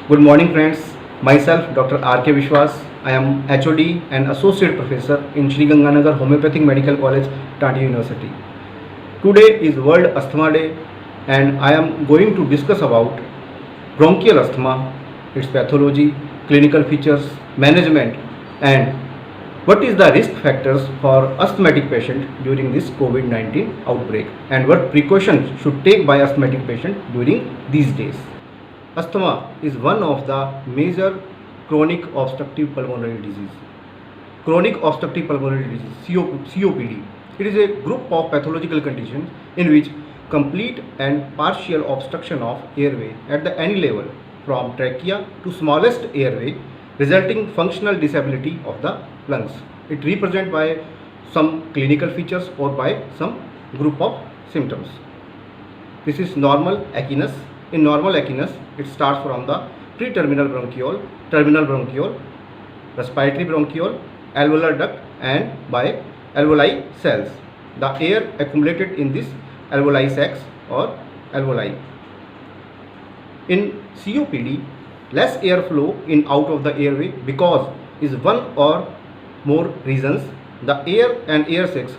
Good morning, friends. Myself, Dr. R.K. Vishwas. I am HOD and Associate Professor in Sri Ganganagar Homeopathic Medical College, Tati University. Today is World Asthma Day, and I am going to discuss about bronchial asthma, its pathology, clinical features, management, and what is the risk factors for asthmatic patient during this COVID-19 outbreak, and what precautions should take by asthmatic patient during these days. Asthma is one of the major chronic obstructive pulmonary disease. Chronic obstructive pulmonary disease COPD. It is a group of pathological conditions in which complete and partial obstruction of airway at the any level from trachea to smallest airway resulting functional disability of the lungs. It represents by some clinical features or by some group of symptoms. This is normal achinus. In normal achinus, it starts from the pre-terminal bronchiole, terminal bronchiole, respiratory bronchiole, alveolar duct, and by alveoli cells. The air accumulated in this alveoli sacs or alveoli. In COPD, less airflow in out of the airway because is one or more reasons. The air and air sacs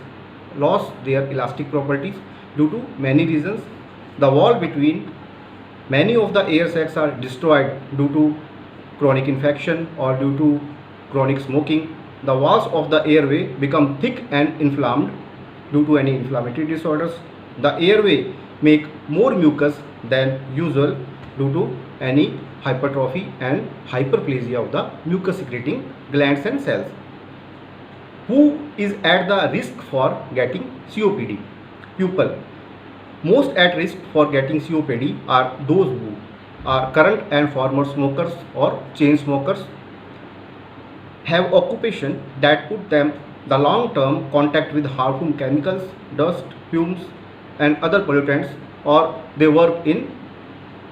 lost their elastic properties due to many reasons. The wall between many of the air sacs are destroyed due to chronic infection or due to chronic smoking. The walls of the airway become thick and inflamed due to any inflammatory disorders. The airway make more mucus than usual due to any hypertrophy and hyperplasia of the mucus secreting glands and cells. Who is at the risk for getting COPD? People. Most at risk for getting COPD are those who are current and former smokers or chain smokers, have occupation that put them the long-term contact with harmful chemicals, dust, fumes and other pollutants, or they work in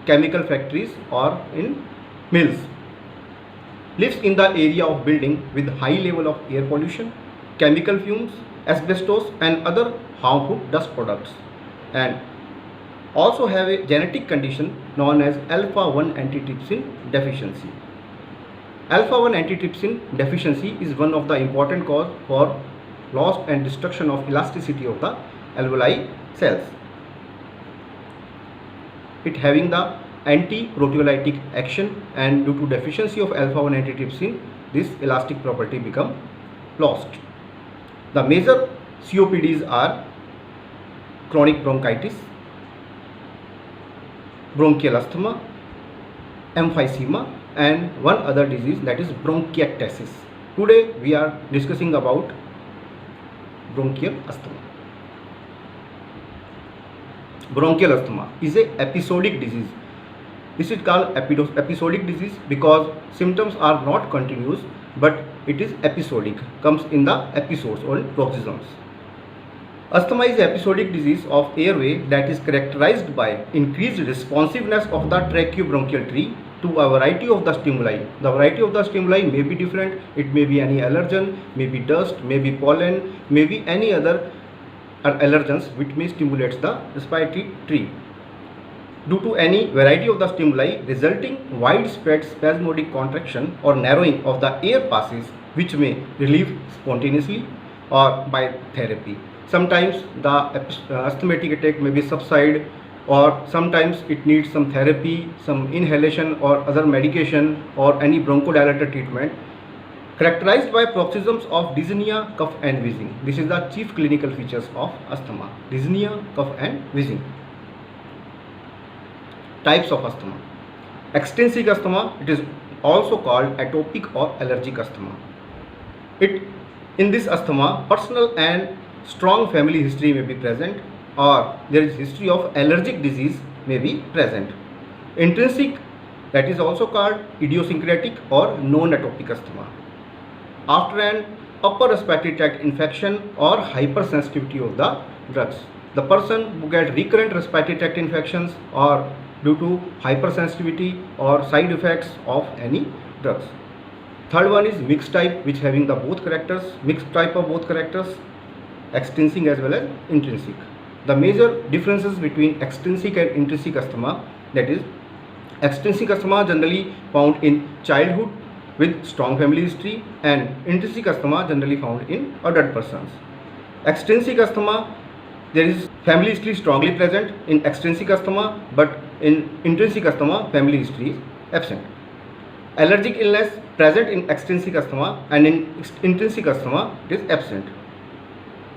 chemical factories or in mills. Lives in the area of building with high level of air pollution, chemical fumes, asbestos and other harmful dust products, and also have a genetic condition known as alpha-1 antitrypsin deficiency. Alpha-1 antitrypsin deficiency is one of the important cause for loss and destruction of elasticity of the alveoli cells. It having the anti-proteolytic action, and due to deficiency of alpha-1 antitrypsin, this elastic property become lost. The major COPDs are chronic bronchitis, bronchial asthma, emphysema, and one other disease, that is bronchiectasis. Today we are discussing about bronchial asthma. Bronchial asthma is a episodic disease. This is called episodic disease because symptoms are not continuous, but it is episodic, comes in the episodes or paroxysms. Asthma is an episodic disease of airway that is characterized by increased responsiveness of the tracheobronchial tree to a variety of the stimuli. The variety of the stimuli may be different. It may be any allergen, may be dust, may be pollen, may be any other allergens which may stimulate the respiratory tree. Due to any variety of the stimuli resulting widespread spasmodic contraction or narrowing of the air passes, which may relieve spontaneously or by therapy. Sometimes the asthmatic attack may be subside, or sometimes it needs some therapy, some inhalation or other medication or any bronchodilator treatment, characterized by paroxysms of dyspnea, cough and wheezing. This is the chief clinical features of asthma: dyspnea, cough and wheezing. Types of asthma. Extensive asthma, it is also called atopic or allergic asthma. In this asthma, personal and strong family history may be present, or there is history of allergic disease may be present. Intrinsic, that is also called idiosyncratic or non-atopic asthma. After an upper respiratory tract infection or hypersensitivity of the drugs. The person who get recurrent respiratory tract infections or due to hypersensitivity or side effects of any drugs. Third one is mixed type, which having the both characters, mixed type of both characters, extrinsic as well as intrinsic. The major differences between extrinsic and intrinsic asthma, that is Extrinsic asthma generally found in childhood with strong family history, and intrinsic asthma generally found in adult persons. Extrinsic asthma, there is family history strongly present in extrinsic asthma, but in intrinsic asthma family history is absent. Allergic illness present in extrinsic asthma, and in intrinsic asthma it is absent.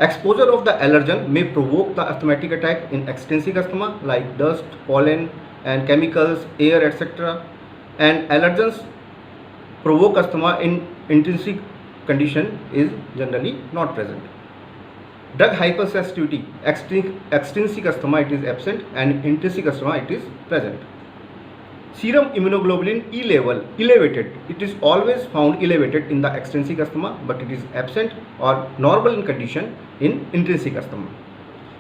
Exposure of the allergen may provoke the asthmatic attack in extrinsic asthma, like dust, pollen and chemicals, air, etc. And allergens provoke asthma in intrinsic condition is generally not present. Drug hypersensitivity, extrinsic asthma it is absent, and intrinsic asthma it is present. Serum immunoglobulin E level elevated, it is always found elevated in the extrinsic asthma, but it is absent or normal in condition in intrinsic asthma.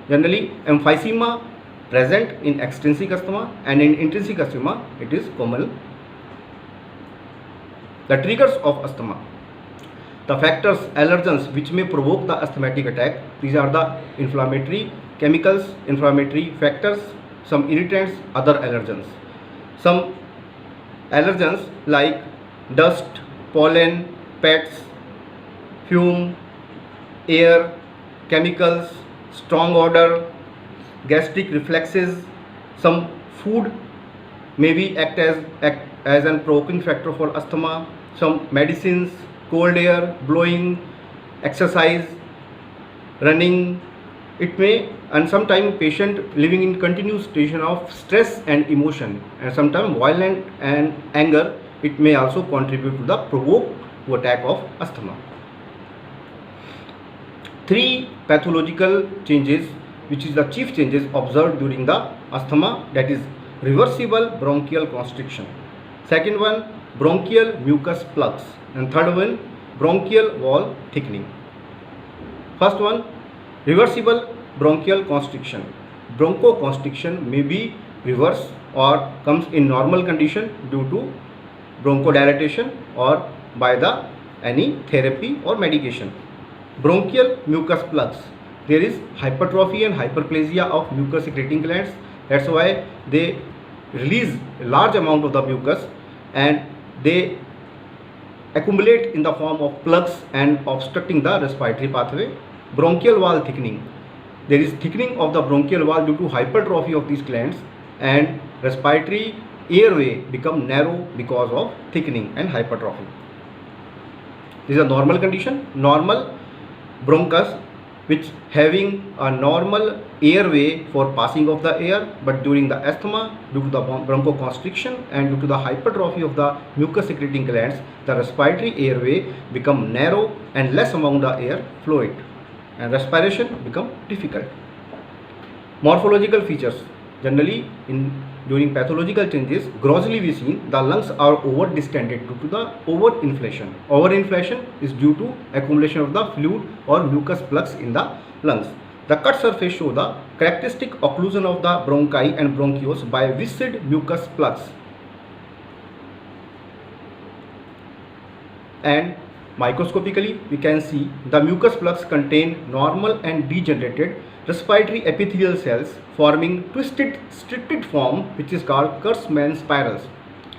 Generally emphysema present in extrinsic asthma, and in intrinsic asthma it is common. The triggers of asthma. The factors, allergens which may provoke the asthmatic attack, these are the inflammatory chemicals, inflammatory factors, some irritants, other allergens. Some allergens like dust, pollen, pets, fume, air, chemicals, strong odor, gastric reflexes. Some food may act as an provoking factor for asthma. Some medicines, cold air, blowing, exercise, running. It may, and sometimes patient living in continuous situation of stress and emotion, and sometimes violent and anger, it may also contribute to the provoke to attack of asthma. 3 pathological changes, which is the chief changes observed during the asthma, that is reversible bronchial constriction. Second one, bronchial mucus plugs, and third one, bronchial wall thickening. First one, reversible bronchial constriction. Bronchoconstriction may be reversed or comes in normal condition due to bronchodilation or by the any therapy or medication. Bronchial mucus plugs, there is hypertrophy and hyperplasia of mucus secreting glands. That's why they release a large amount of the mucus and they accumulate in the form of plugs and obstructing the respiratory pathway. Bronchial wall thickening, there is thickening of the bronchial wall due to hypertrophy of these glands, and respiratory airway become narrow because of thickening and hypertrophy. This is a normal condition. Normal bronchus which having a normal airway for passing of the air, but during the asthma, due to the bronchoconstriction and due to the hypertrophy of the mucus secreting glands, the respiratory airway become narrow and less amount the air fluid, and respiration become difficult. Morphological features, generally during pathological changes, grossly we see the lungs are over distended due to the overinflation. Overinflation is due to accumulation of the fluid or mucus plugs in the lungs. The cut surface show the characteristic occlusion of the bronchi and bronchioles by viscid mucus plugs. And microscopically we can see the mucus plugs contain normal and degenerated respiratory epithelial cells forming twisted stricted form, which is called Kurtzman spirals,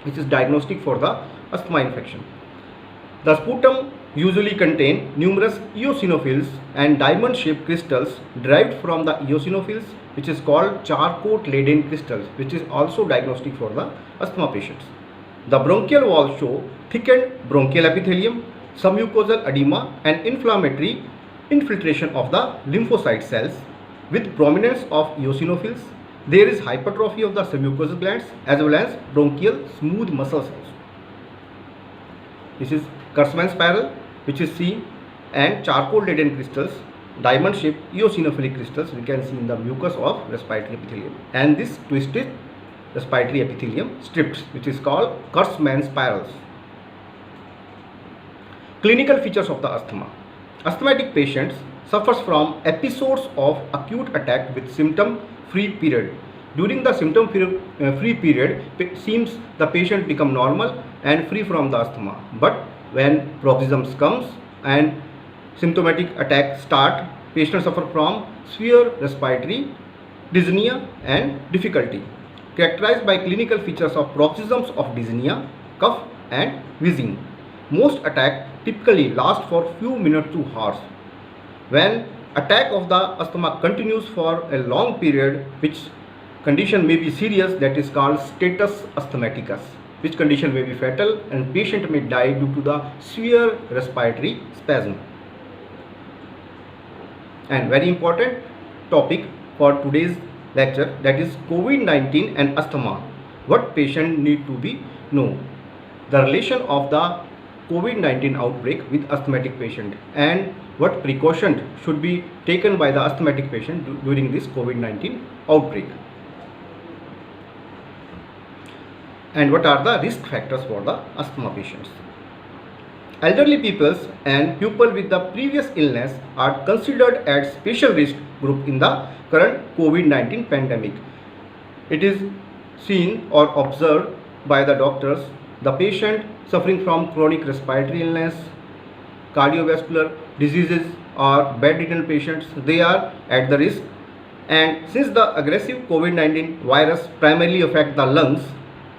which is diagnostic for the asthma infection. The sputum usually contain numerous eosinophils and diamond shaped crystals derived from the eosinophils, which is called charcoal laden crystals, which is also diagnostic for the asthma patients. The bronchial wall show thickened bronchial epithelium, submucosal edema and inflammatory infiltration of the lymphocyte cells with prominence of eosinophils. There is hypertrophy of the submucosal glands as well as bronchial smooth muscle cells. This is Kurtzman spiral, which is seen, and charcoal laden crystals, diamond shaped eosinophilic crystals we can see in the mucus of respiratory epithelium, and this twisted respiratory epithelium strips, which is called Kurtzman spirals. Clinical features of the asthma. Asthmatic patients suffers from episodes of acute attack with symptom free period. During the symptom free period, it seems the patient become normal and free from the asthma. But when paroxysms comes and symptomatic attack start, patients suffer from severe respiratory dyspnea and difficulty. characterized by clinical features of paroxysms of dyspnea, cough and wheezing. Most attacks typically last for few minutes to hours. When attack of the asthma continues for a long period, which condition may be serious, that is called status asthmaticus, which condition may be fatal and patient may die due to the severe respiratory spasm. And very important topic for today's lecture, that is COVID-19 and asthma. What patient need to be know? The relation of the COVID-19 outbreak with asthmatic patient and what precautions should be taken by the asthmatic patient during this COVID-19 outbreak. And what are the risk factors for the asthma patients? Elderly peoples and people with the previous illness are considered as special risk group in the current COVID-19 pandemic. It is seen or observed by the doctors, the patient suffering from chronic respiratory illness, cardiovascular diseases or bedridden patients, they are at the risk. And since the aggressive COVID-19 virus primarily affects the lungs,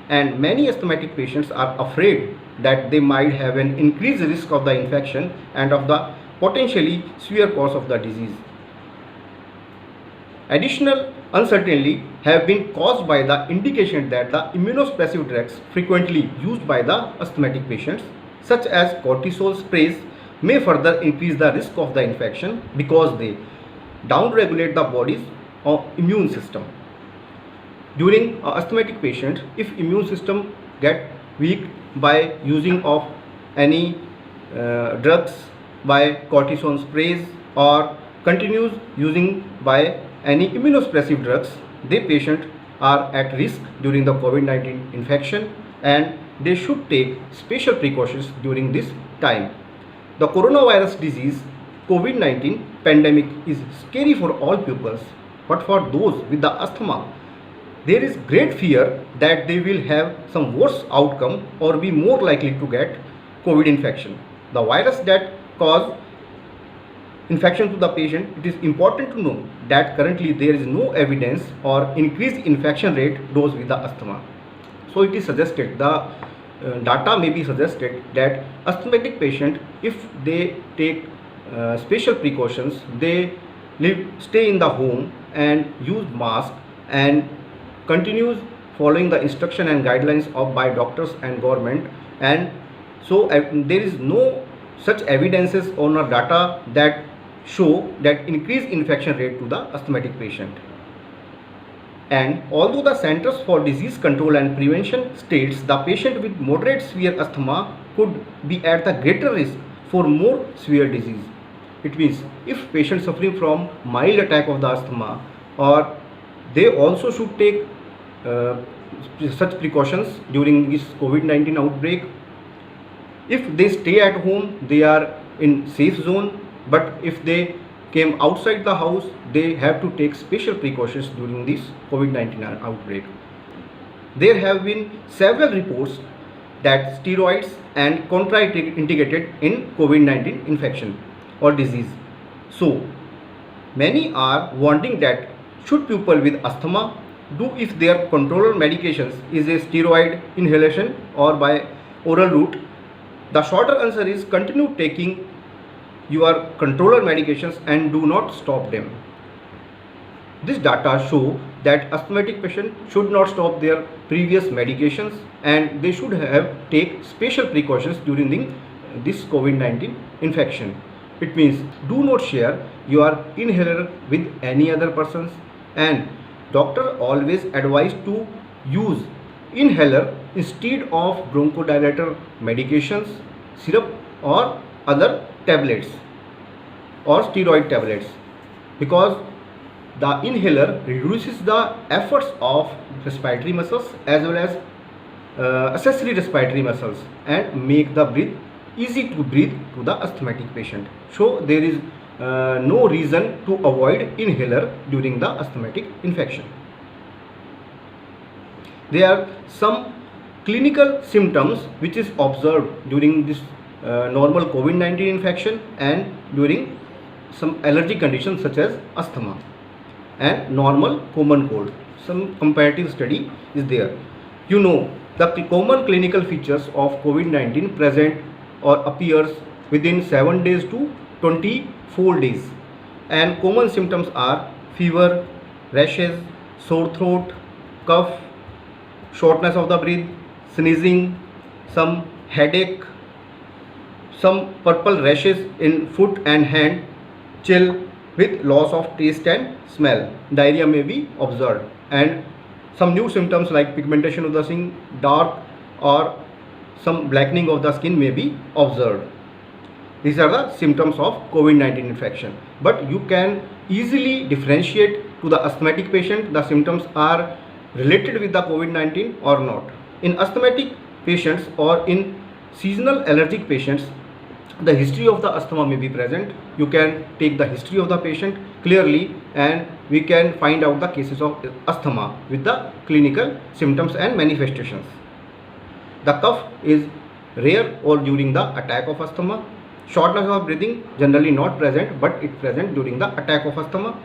and many asthmatic patients are afraid that they might have an increased risk of the infection and of the potentially severe course of the disease. Additional uncertainty have been caused by the indication that the immunosuppressive drugs frequently used by the asthmatic patients, such as cortisol sprays, may further increase the risk of the infection because they downregulate the body's immune system. During asthmatic patients, if immune system get weak by using of any drugs, by cortisone sprays or continues using by any immunosuppressive drugs, the patient are at risk during the COVID-19 infection and they should take special precautions during this time. The coronavirus disease COVID-19 pandemic is scary for all pupils, but for those with the asthma, there is great fear that they will have some worse outcome or be more likely to get COVID infection. The virus that cause infection to the patient, it is important to know that currently there is no evidence or increased infection rate those with the asthma. So it is suggested, the data may be suggested that asthmatic patient, if they take special precautions, they stay in the home and use mask and continues following the instruction and guidelines of by doctors and government, and so there is no such evidences or no data that show that increased infection rate to the asthmatic patient. And although the Centers for Disease Control and Prevention states the patient with moderate severe asthma could be at the greater risk for more severe disease, it means if patient suffering from mild attack of the asthma, or they also should take such precautions during this COVID-19 outbreak. If they stay at home, they are in safe zone, but if they came outside the house, they have to take special precautions during this COVID-19 outbreak. There have been several reports that steroids and contraindicated in COVID-19 infection or disease. So many are wanting that should people with asthma do if their controller medications is a steroid inhalation or by oral route. The shorter answer is continue taking your controller medications and do not stop them. This data show that asthmatic patients should not stop their previous medications and they should have take special precautions during this COVID-19 infection. It means do not share your inhaler with any other persons, and doctor always advise to use inhaler instead of bronchodilator medications, syrup or other tablets or steroid tablets, because the inhaler reduces the efforts of respiratory muscles as well as accessory respiratory muscles and make the breath easy to breathe to the asthmatic patient. So there is no reason to avoid inhaler during the asthmatic infection. There are some clinical symptoms which is observed during this normal COVID-19 infection and during some allergic conditions such as asthma and normal common cold. some comparative study is there. You know, the common clinical features of COVID-19 present or appears within 7 days to 24 days, and common symptoms are fever, rashes, sore throat, cough, shortness of the breath, sneezing, some headache, some purple rashes in foot and hand, chill with loss of taste and smell. Diarrhea may be observed, and some new symptoms like pigmentation of the skin, dark or some blackening of the skin may be observed. These are the symptoms of COVID-19 infection. But you can easily differentiate to the asthmatic patient the symptoms are related with the COVID-19 or not. In asthmatic patients or in seasonal allergic patients, the history of the asthma may be present. You can take the history of the patient clearly and we can find out the cases of asthma with the clinical symptoms and manifestations. The cough is rare or during the attack of asthma. Shortness of breathing generally not present, but it present during the attack of asthma.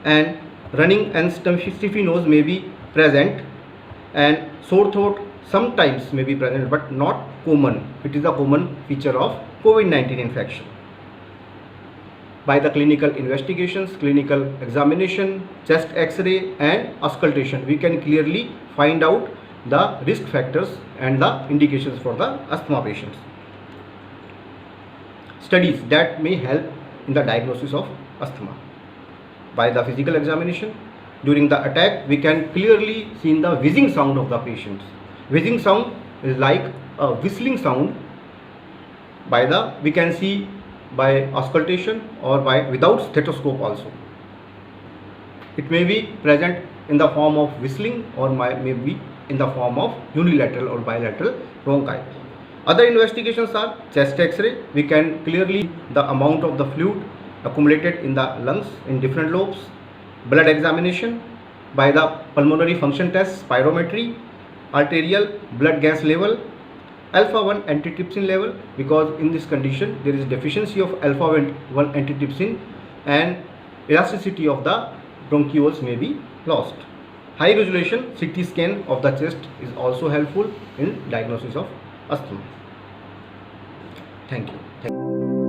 And running and stuffy nose may be present, and sore throat sometimes may be present but not common. It is a common feature of COVID-19 infection. By the clinical investigations, clinical examination, chest x-ray and auscultation, we can clearly find out the risk factors and the indications for the asthma patients. Studies that may help in the diagnosis of asthma. By the physical examination, during the attack, we can clearly see the wheezing sound of the patients. Wheezing sound is like a whistling sound. We can see by auscultation or by without stethoscope also. It may be present in the form of whistling or may be in the form of unilateral or bilateral bronchi. Other investigations are chest x-ray. We can clearly see the amount of the fluid accumulated in the lungs in different lobes. Blood examination by the pulmonary function test, spirometry, arterial blood gas level, alpha-1 antitrypsin level, because in this condition there is deficiency of alpha-1 antitrypsin and elasticity of the bronchioles may be lost. High resolution CT scan of the chest is also helpful in diagnosis of asthma. Thank you.